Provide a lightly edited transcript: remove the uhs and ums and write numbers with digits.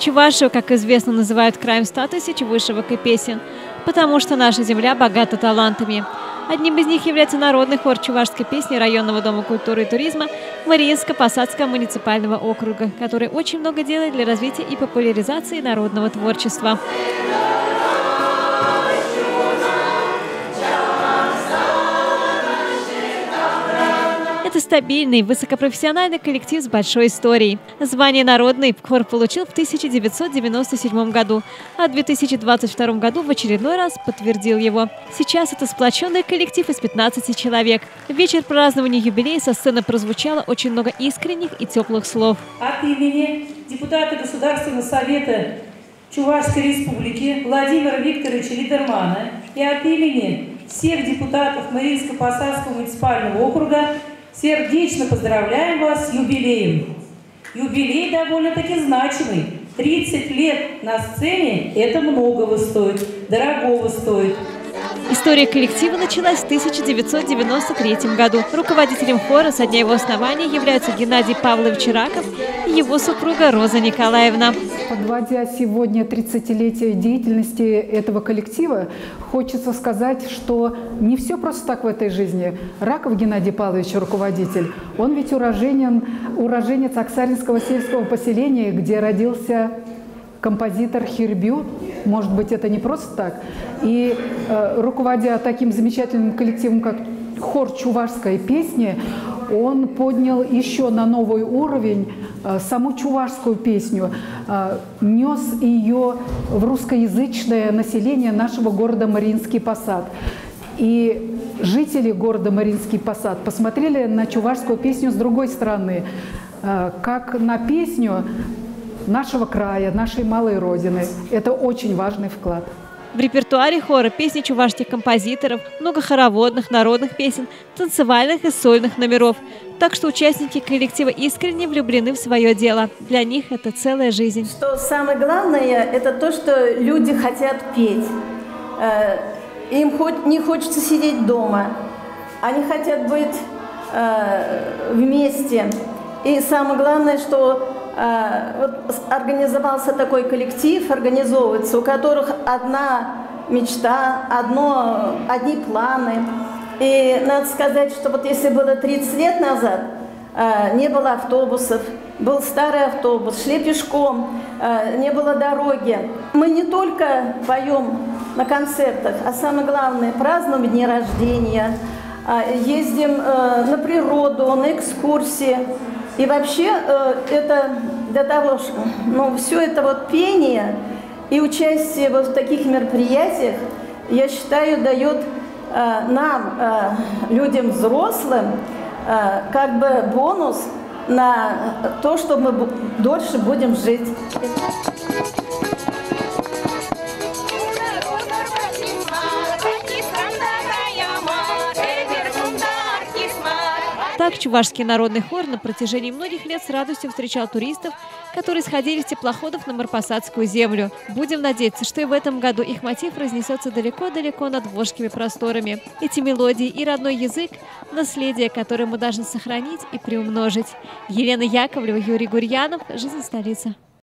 Чувашию, как известно, называют краем ста тысяч вышивок и песен, потому что наша земля богата талантами. Одним из них является народный хор чувашской песни районного дома культуры и туризма Мариинско-Посадского муниципального округа, который очень много делает для развития и популяризации народного творчества. Это стабильный, высокопрофессиональный коллектив с большой историей. Звание «Народный» хор получил в 1997 году, а в 2022 году в очередной раз подтвердил его. Сейчас это сплоченный коллектив из 15 человек. В вечер празднования юбилея со сцены прозвучало очень много искренних и теплых слов. От имени депутата Государственного совета Чувашской республики Владимира Викторовича Лидермана и от имени всех депутатов Мариинско-Посадского муниципального округа сердечно поздравляем вас с юбилеем. Юбилей довольно-таки значимый. 30 лет на сцене – это многого стоит, дорогого стоит. История коллектива началась в 1993 году. Руководителем хора со дня его основания являются Геннадий Павлович Раков и его супруга Роза Николаевна. Подводя сегодня 30-летие деятельности этого коллектива, хочется сказать, что не все просто так в этой жизни. Раков Геннадий Павлович, руководитель, он ведь уроженец Аксаринского сельского поселения, где родился композитор Хирбю. Может быть, это не просто так. И руководя таким замечательным коллективом, как хор чувашской песни, он поднял еще на новый уровень саму чувашскую песню, нес ее в русскоязычное население нашего города Мариинский Посад. И жители города Мариинский Посад посмотрели на чувашскую песню с другой стороны, как на песню нашего края, нашей малой родины. Это очень важный вклад. В репертуаре хора песни чувашских композиторов, много хороводных, народных песен, танцевальных и сольных номеров. Так что участники коллектива искренне влюблены в свое дело. Для них это целая жизнь. Что самое главное, это то, что люди хотят петь. Им не хочется сидеть дома. Они хотят быть вместе. И самое главное, что вот организовался такой коллектив, организовывается, у которых одна мечта, одни планы. И надо сказать, что вот если было 30 лет назад, не было автобусов, был старый автобус, шли пешком, не было дороги. Мы не только поем на концертах, а самое главное, празднуем дни рождения, ездим на природу, на экскурсии. И вообще это для того, что все это вот пение и участие вот в таких мероприятиях, я считаю, дает нам, людям взрослым, как бы бонус на то, что мы дольше будем жить. Так чувашский народный хор на протяжении многих лет с радостью встречал туристов, которые сходили с теплоходов на Марпосадскую землю. Будем надеяться, что и в этом году их мотив разнесется далеко-далеко над волжскими просторами. Эти мелодии и родной язык – наследие, которое мы должны сохранить и приумножить. Елена Яковлева, Юрий Гурьянов. Жизнь столицы.